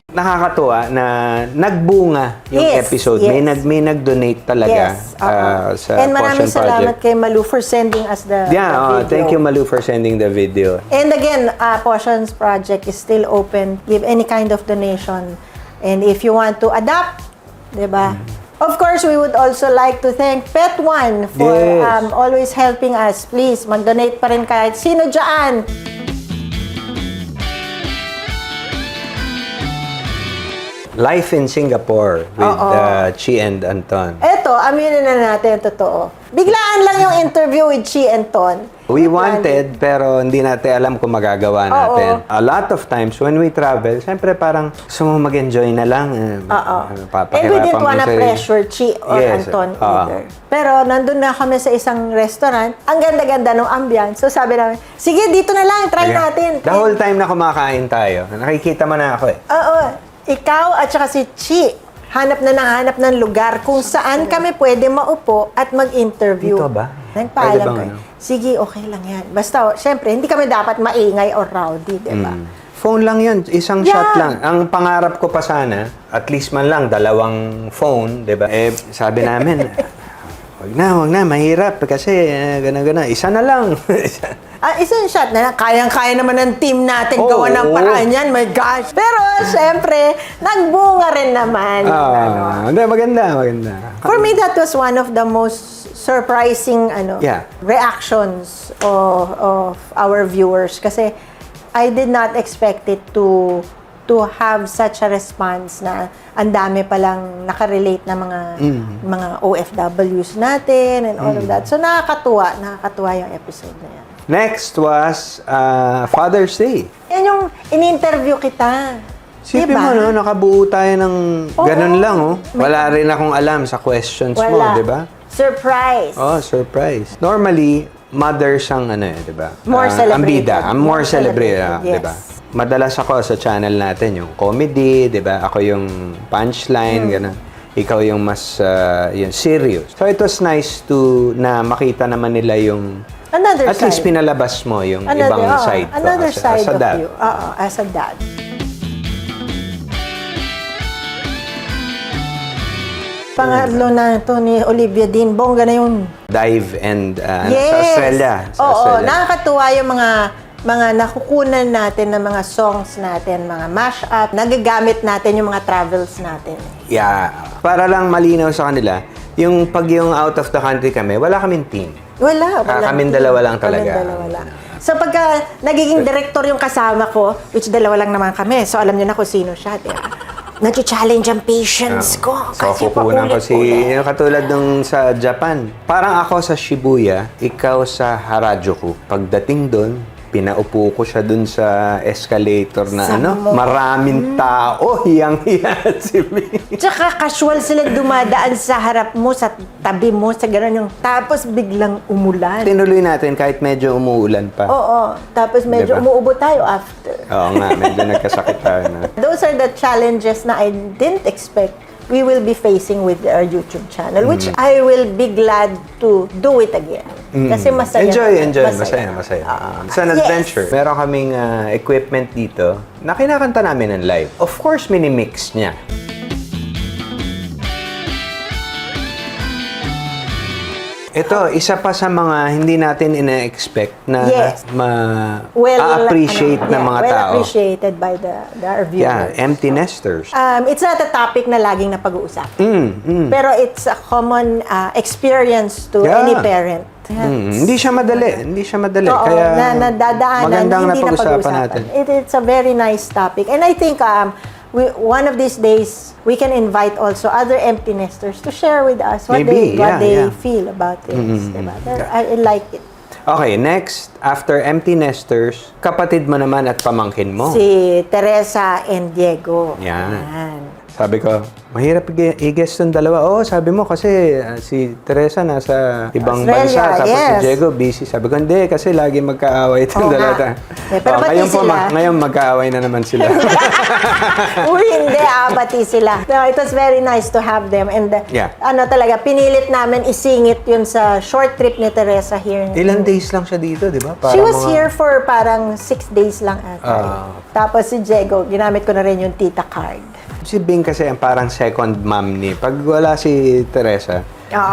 Nakakatuwa na nagbunga yung Yes, episode. yes. May nag-donate talaga Yes. sa And maraming Potion salamat Project. kay Malu for sending us the video. Thank you, Malu, for sending the video. And again, Potions Project is still open. Give any kind of donation. And if you want to adopt, diba? Of course, we would also like to thank Pet One for Yes. always helping us. Please, mag-donate pa rin kahit sino dyan. Life in Singapore with Chi and Anton. Eto, aminin na natin, totoo. Biglaan lang yung interview with Chi and Ton. We wanted, pero hindi natin alam kung magagawa natin. A lot of times, when we travel, siyempre parang gusto mo mag-enjoy na lang. And we didn't wanna pressure Chi or Anton either. Pero nandun na kami sa isang restaurant. Ang ganda-ganda ng ambiance. So sabi namin, sige, dito na lang, try natin. The whole time na kumakain tayo, nakikita mo na ako eh. Oo. Ikaw at saka si Chi, hanap ng lugar kung saan kami pwede maupo at mag-interview. Dito ba? Nagpaalam Pwede bang kayo. ano? Sige, okay lang yan. Basta, syempre, hindi kami dapat maingay or rowdy, di ba? Phone lang yun, isang Yeah. shot lang. Ang pangarap ko pa sana, at least man lang, 2 phone, di ba? Eh, sabi namin, wag na, mahirap kasi gana-gana. Isa na lang. Isang shot na, kayang-kaya naman ng team natin Oo, gawa ng oo. paraan yan. My gosh. Pero, syempre, nagbunga rin naman. Hindi, maganda. For me, that was one of the most surprising Yeah. reactions of our viewers. Kasi, I did not expect it to have such a response na ang dami palang nakarelate na mga OFWs natin and all of that. So, nakakatuwa yung episode na yan. Next was Father's Day. Yan yung in-interview kita. Sipin Diba? mo, no, nakabuo tayo ng ganun Oo. lang, oh. Wala rin akong alam sa questions mo, Wala. di ba? Surprise. Oh, surprise. Normally, mothers ang di ba? More celebrated. Ang bida, ang more celebrated, Yes. di ba? Madalas ako sa channel natin yung comedy, di ba? Ako yung punchline, gano'n. Ikaw yung mas yung serious. So it was nice na makita naman nila yung Another at side. least pinalabas mo yung ibang side ko Another as side a of dad. you. As a dad. Pangatlo na ito ni Olivia Dean. Bongga na yung... Dive and sa Yes! Australia. Sa Oo, Australia. nakakatuwa yung mga nakukunan natin ng mga songs natin, mga mashup, nagagamit natin yung mga travels natin. Yeah. Para lang malinaw sa kanila, yung out of the country kami, wala kaming team. Wala. kaming dalawa lang talaga. Kaming dalawa lang. So pagka nagiging director yung kasama ko, which dalawa lang naman kami, so alam niyo na kung sino siya, di ba? Nag-challenge ang patience ko. So, Kasi kukunan ko paulit-ulit. yung katulad nung sa Japan. Parang ako sa Shibuya, ikaw sa Harajuku. Pagdating doon, pinaupo ko siya doon sa escalator na maraming tao, hiyang-hiya si Bing. Tsaka casual sila dumadaan sa harap mo, sa tabi mo, sa gano'n yung... Tapos biglang umulan. Tinuloy natin kahit medyo umuulan pa. Oo. Tapos medyo Diba? umuubo tayo after. Oo nga, medyo nagkasakit tayo na. Those are the challenges na I didn't expect we will be facing with our YouTube channel, which I will be glad to do it again. Kasi masaya. Enjoy. Masaya. It's an Yes. adventure. Meron kaming equipment dito na kinakanta namin ng live. Of course, minimix niya. Ito, isa pa sa mga hindi natin ina-expect na Yes. ma-appreciate ng mga well tao. appreciated by our viewers. Yeah, empty nesters. It's not a topic na laging napag-uusapan. Pero it's a common experience to Yeah. any parent. Hindi siya madali. Oo, Kaya na nadadaanan, magandang hindi napag-usapan natin. It's a very nice topic. And I think one of these days, we can invite also other empty nesters to share with us what Maybe, they yeah. feel about this. Diba? I like it. Okay, next, after empty nesters, kapatid mo naman at pamangkin mo. Si Teresa and Diego. Yan. Sabi ko, mahirap i-guess yung dalawa. Oo, sabi mo kasi si Teresa nasa ibang Australia, bansa. Tapos si yes. Diego busy. Sabi ko, hindi, kasi lagi magkaaway itong Oo dalawa. nga. Pero ba't ngayon di sila? Ngayon magkaaway na naman sila. Uy, hindi, pati sila. No, it was very nice to have them. And Yeah. talaga, pinilit namin isingit yun sa short trip ni Teresa here. Ilan days lang siya dito, di ba? She was here for parang 6 days lang ata. Tapos si Diego, ginamit ko na rin yung tita card. Si Bing kasi ang parang second mom ni. Pag wala si Teresa,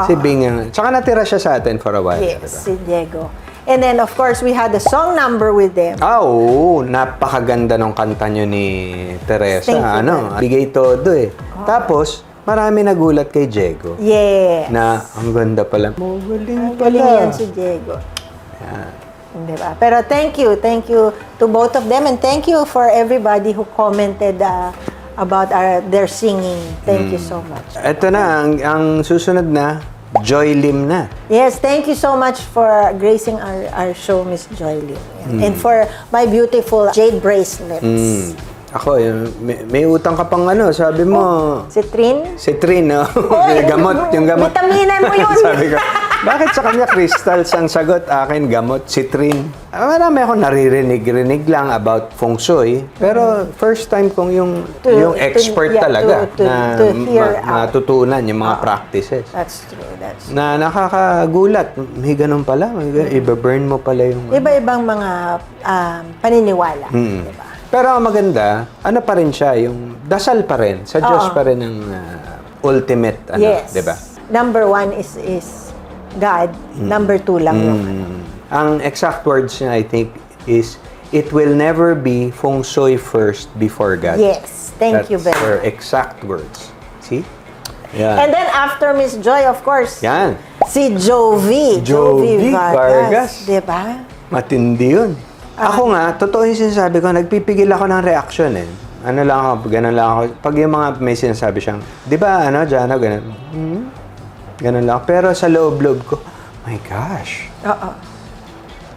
si Bing, tsaka natira siya sa atin for a while. Yes, diba? si Diego. And then, of course, we had a song number with them. Oo, napakaganda ng kanta nyo ni Teresa. Thank you, Bigay todo eh. Tapos, marami nagulat kay Diego. Yes. Na ang ganda pala. Magaling pala. Galing yan si Diego. Diba? Pero thank you to both of them, and thank you for everybody who commented about their singing. Thank you so much. Ito na, ang susunod na, Joy Lim na. Yes, thank you so much for gracing our show, Miss Joy Lim. And for my beautiful jade bracelets. Ako, may utang ka pang ano, sabi mo, Citrine? Citrin, no? Gamot, yung gamot. Vitaminan mo yun. Sabi ko, bakit sa kanya crystals ang sagot? Akin, gamot, citrin. Marami akong naririnig lang about feng shui. Pero first time kong yung expert talaga to hear out. matutunan yung mga practices. That's true, that's true. Na nakakagulat. May ganun pala. Iba-burn mo pala yung... Iba-ibang mga paniniwala. Diba? Pero ang maganda, ano pa rin siya, yung dasal pa rin. Sa Diyos pa rin ang ultimate, Yes. di ba? Number 1 is God. Number 2 lang yung Ang exact words niya, I think, is, it will never be feng shui first before God. Yes. Thank you very That's her much. exact words. See? Yan. And then after Miss Joy, of course, Yan. si Jovi. Jovi Vargas. Diba? Matindi yun. Ako nga, totoo yung sinasabi ko, nagpipigil ako ng reaction eh. Ano lang ako, ganun lang ako. Pag yung mga may sinasabi siyang, di ba, Jano, ganun. Ganun lang. Pero sa loob-loob ko, my gosh. Oo.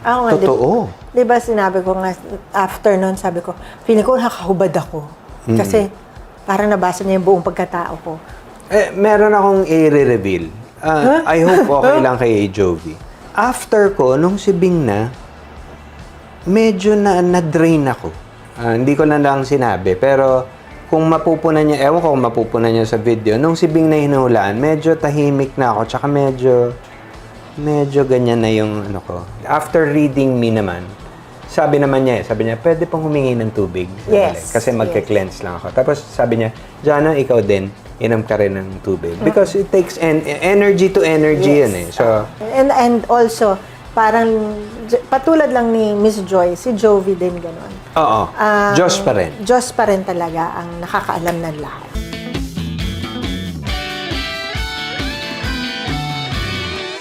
Ako nga, Totoo. Di ba sinabi ko nga, after nun, sabi ko, feeling ko nakahubad ako. Kasi parang nabasa niya yung buong pagkatao ko. Meron akong i-reveal. I hope okay lang kay Jovi. After ko, nung si Bing na, medyo na-drain ako. Hindi ko na lang sinabi. Pero kung mapupunan niya, ewan ko kung mapupunan niya sa video, nung si Bing na hinuhulaan, medyo tahimik na ako. Tsaka medyo ganyan na yung ano ko. After reading me naman, sabi niya, pwede pong humingi ng tubig. Yes, Kasi magka-cleanse lang ako. Tapos sabi niya, Jano, ikaw din, inom ka rin ng tubig. Because it takes energy to energy yun eh. So, And also, parang patulad lang ni Miss Joy, si Jovi din gano'n. oo. Diyos pa rin. Diyos pa rin talaga ang nakakaalam ng lahat.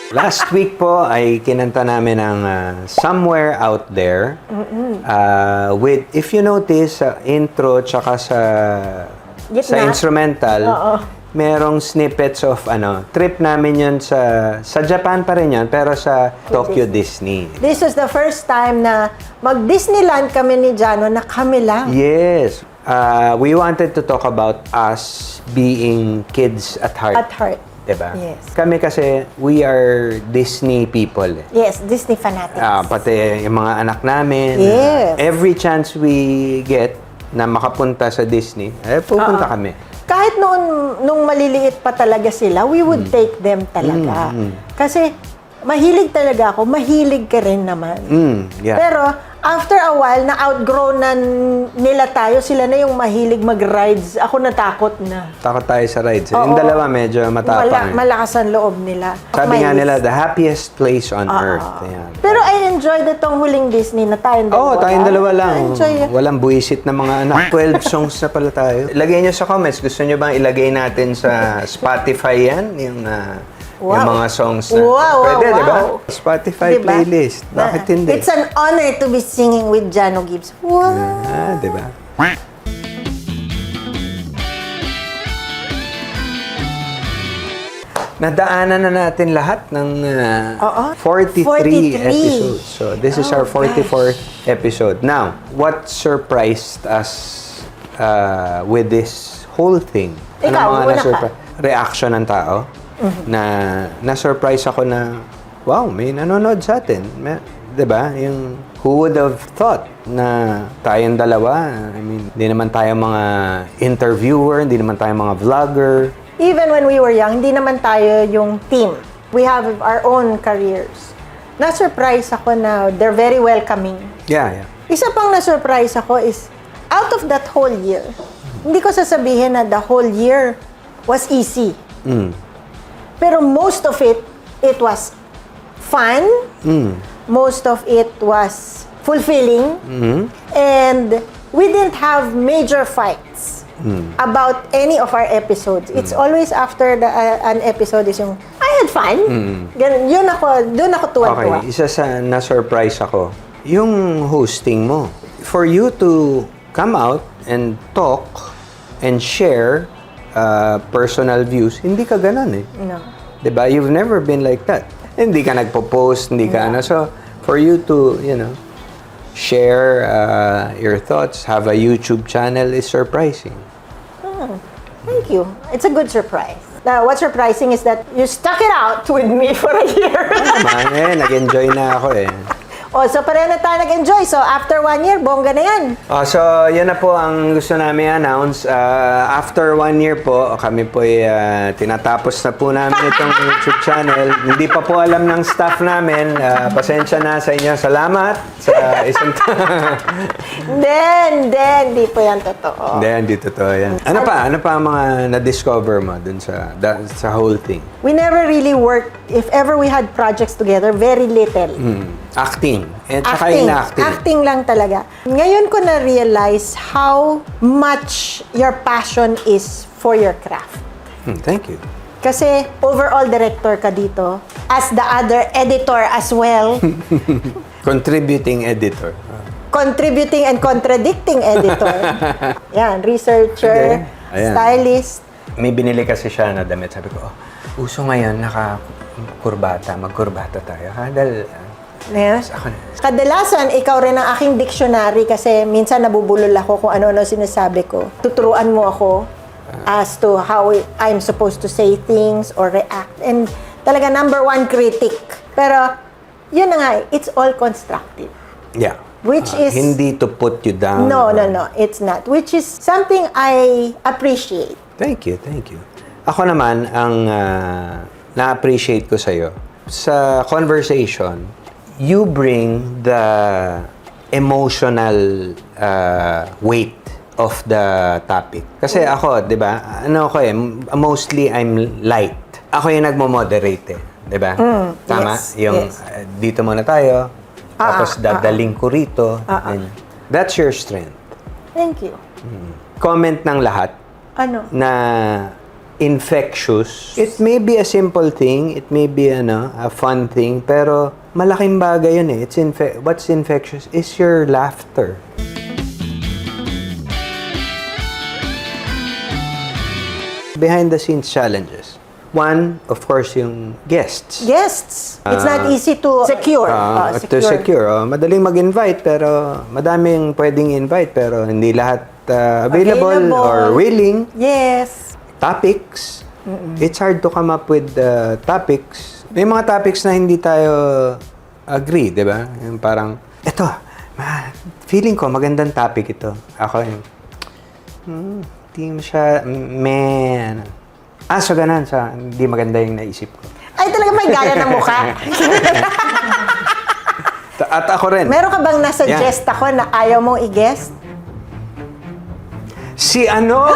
Last week po ay kinanta namin ang Somewhere Out There. With, if you notice, sa intro tsaka sa Gitna. instrumental, merong snippets of trip namin yun sa Japan pa rin yun, pero sa Tokyo Disney. This is the first time na mag-Disneyland kami ni Jano na kami lang. Yes. We wanted to talk about us being kids at heart. At heart. Diba? Yes. Kami kasi, we are Disney people. Yes, Disney fanatics. Pati yung mga anak namin. Yes. Every chance we get na makapunta sa Disney, pupunta kami. Kahit nung maliliit pa talaga sila, we would take them talaga. Kasi mahilig talaga ako, mahilig ka rin naman. Yeah. Pero after a while, na-outgrow na nila tayo, sila na yung mahilig mag-rides. Ako natakot na. Takot tayo sa rides. Oo. Yung dalawa medyo matapang. Malakas ang loob nila. Sabi nga May nila, list. the happiest place on earth. Ayan. Pero I enjoyed itong huling Disney na tayong dalawa. Oo, tayong dalawa lang. I-enjoy. Walang buwisit na mga anak. 12 songs na pala tayo. Ilagay nyo sa comments. Gusto nyo bang ilagay natin sa Spotify yan? Yung mga songs na. Pwede, di ba? Spotify Diba? playlist. Bakit hindi? It's an honor to be singing with Jano Gibbs. Wow! Di ba? Nadaanan na natin lahat ng 43 episodes. So, this is our 44th episode. Now, what surprised us with this whole thing? Ikaw, una ka. Reaction ng tao? Na-surprise ako na, wow, may nanonood sa atin. Diba? Yung, who would have thought na tayong dalawa, I mean, hindi naman tayo mga interviewer, hindi naman tayo mga vlogger. Even when we were young, hindi naman tayo yung team. We have our own careers. Na-surprise ako na they're very welcoming. Yeah. Isa pang na-surprise ako is, out of that whole year, hindi ko sasabihin na the whole year was easy. Pero most of it was fun. Most of it was fulfilling. And we didn't have major fights about any of our episodes. It's always after an episode is yung, I had fun. Ganun, doon ako tuwa-tuwa. Okay, isa sa na-surprise ako, yung hosting mo. For you to come out and talk and share personal views, hindi ka ganun eh. No. Diba? You've never been like that. Hindi ka nagpo-post, hindi ka ano. So, for you to, share your thoughts, have a YouTube channel is surprising. Thank you. It's a good surprise. Now, what's surprising is that you stuck it out with me for a year. Naman nag-enjoy na ako eh. So pareho na tayo nag-enjoy. So, after 1 year, bongga na yan. So, yan na po ang gusto namin announce. After 1 year po, kami po tinatapos na po namin itong YouTube channel. Hindi pa po alam ng staff namin. Pasensya na sa inyo. Salamat sa isang Hindi po yan totoo. Hindi totoo yan. Ano pa ang mga na-discover mo dun sa whole thing? We never really worked, if ever we had projects together, very little. Acting. At saka Acting. ina-acting. Acting lang talaga. Ngayon ko na-realize how much your passion is for your craft. Thank you. Kasi overall director ka dito, as the other editor as well, Contributing editor. contributing and contradicting editor. Yan, researcher, Okay. Ayan. stylist. May binili kasi siya na damit. Sabi ko, uso ngayon, naka-kurbata. Mag-kurbata tayo. Yes. Ako na. Kadalasan, ikaw rin ang aking dictionary kasi minsan nabubulol ako kung ano-ano sinasabi ko. Tuturuan mo ako as to how I'm supposed to say things or react. And talaga number 1 critic. Pero, yun na nga, it's all constructive. Yeah. Which is... Hindi to put you down. No, it's not. Which is something I appreciate. Thank you. Ako naman, ang na-appreciate ko sa'yo, sa conversation, you bring the emotional weight of the topic. Kasi ako, di ba, mostly I'm light. Ako yung nagmo-moderate eh. Di ba? Tama? yes, Yung yes. dito muna tayo, tapos dadaling ko rito. Ganyan. That's your strength. Thank you. Comment ng lahat Ano? na infectious. It may be a simple thing, it may be a fun thing, pero malaking bagay yun eh. What's infectious is your laughter. Behind the scenes challenges. One, of course, yung guests. Guests. It's not easy to secure. To secure. Madaling mag-invite, pero madaming pwedeng invite, pero hindi lahat available or willing. Yes. Topics. It's hard to come up with topics. May mga topics na hindi tayo agree, di ba? Yung parang, feeling ko magandang topic ito. Ako yung, hindi mo siya, so ganun, hindi maganda yung naisip ko. Ay, talaga may gaya ng mukha. At ako rin. Meron ka bang nasuggest ako na ayaw mong i-guest? Si ano?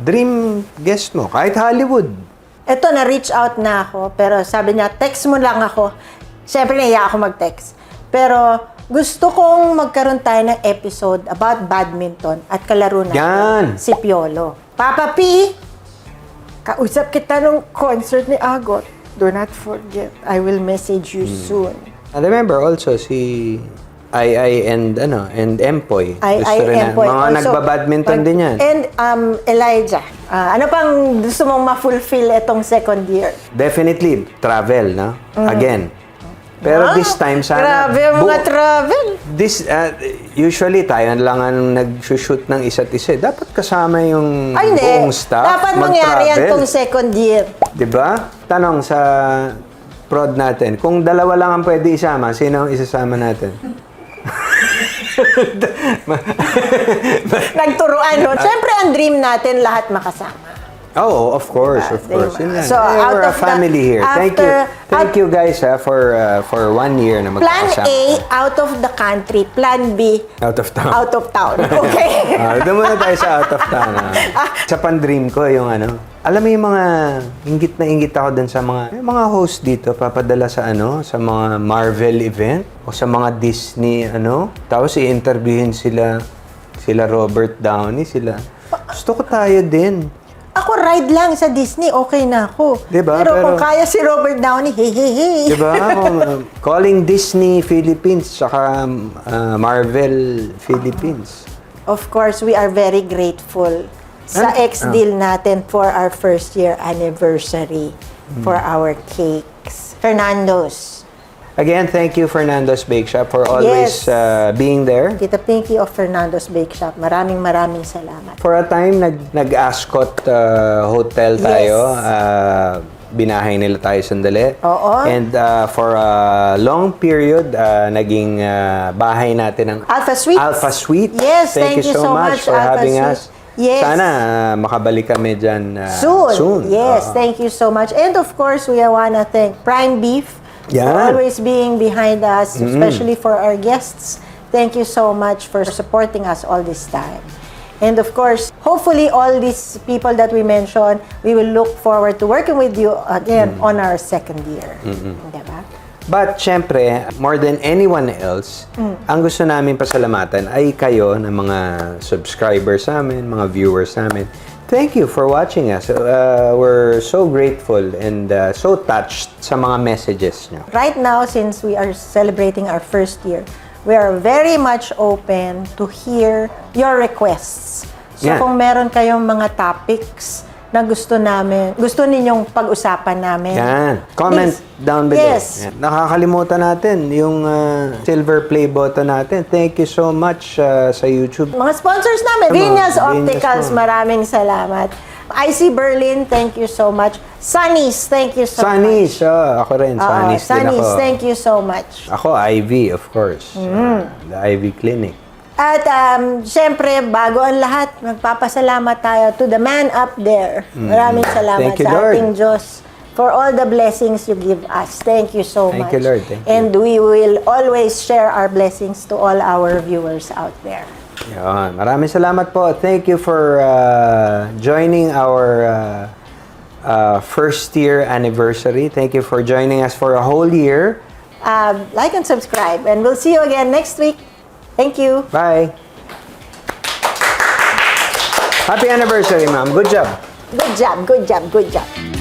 Dream guest mo, kahit Hollywood. Ito, na-reach out na ako, pero sabi niya, text mo lang ako. Siyempre, nahiya ako mag-text. Pero, gusto kong magkaroon tayo ng episode about badminton at kalaro natin. Yan. Si Piolo. Papa P, kausap kita nung concert ni Agot. Do not forget, I will message you soon. I remember also si I and Empoy. Gusto rin Empoy mga also. nagbabadminton din yan. And Elijah. Ano pang gusto mong ma-fulfill itong second year? Definitely travel, no? Again. Pero this time sana Grabe mga travel. Usually tayo lang ang nag-shoot ng isa't isa. Dapat kasama yung Ay, hindi. buong staff. Dapat mangyari yan mag-travel. tong second year. 'Di ba? Tanong sa prod natin, kung dalawa lang ang pwede isama, sino ang isasama natin? Nagturuan, no? Siyempre, ang dream natin, lahat makasama. Oh, of course, of Diba? course. Yun lang. So, out we're a of family here. Thank you guys for 1 year na Plan magkakasama. A, out of the country. Plan B, Out of town. out of town. Okay? Doon muna tayo sa out of town. Sa pan-dream ko, yung alam mo yung mga inggit na inggit ako dun sa mga host dito, papadala sa sa mga Marvel event o sa mga Disney, tapos i-interviewin sila Robert Downey, Gusto ko tayo din. Ako, ride lang sa Disney, okay na ako. Diba? Pero kung kaya si Robert Downey, hey. Diba? Calling Disney Philippines saka Marvel Philippines. of course, we are very grateful sa ex-deal natin for our first year anniversary for our cakes. Fernando's. Again, thank you, Fernando's Bake Shop, for always Yes. being there. Tita Pinky of Fernando's Bake Shop, maraming salamat. For a time, nag-Ascot hotel tayo. Binahay nila tayo sandali. Oo. And for a long period, naging bahay natin ng Alpha Suites. Alpha Suite. Yes, thank you so much for Alpha having Suite. us. Yes. Sana makabalik kami dyan Soon. Yes, Oo. thank you so much. And of course, we wanna thank Prime Beef for Yan. always being behind us, especially for our guests. Thank you so much for supporting us all this time. And of course, hopefully all these people that we mentioned, we will look forward to working with you again on our second year. Diba? But syempre, more than anyone else, ang gusto namin pasalamatan ay kayo ng mga subscribers namin, mga viewers namin. Thank you for watching us. We're so grateful and so touched sa mga messages nyo. Right now, since we are celebrating our first year, we are very much open to hear your requests. So Yeah. kung meron kayong mga topics na gusto ninyong pag-usapan namin. Yan. Comment please. down below. Yes. Yan. Nakakalimutan natin yung silver play button natin. Thank you so much sa YouTube. Mga sponsors namin, Vinyas Opticals, Vinyas mo. maraming salamat. IC Berlin, thank you so much. Sunny's, thank you so Sunny's. much. Ako rin. Sunny's din Sunny's, ako. thank you so much. Ako, Ivy, of course. The Ivy Clinic. At syempre, bago ang lahat, magpapasalamat tayo to the man up there. Maraming salamat Thank you, sa Lord. ating Diyos for all the blessings you give us. Thank you so Thank much. you, Lord. Thank you. And we will always share our blessings to all our viewers out there. Yan. Maraming salamat po. Thank you for joining our first year anniversary. Thank you for joining us for a whole year. Like and subscribe. And we'll see you again next week. Thank you. Bye. Happy anniversary, ma'am. Good job. Good job, good job, good job.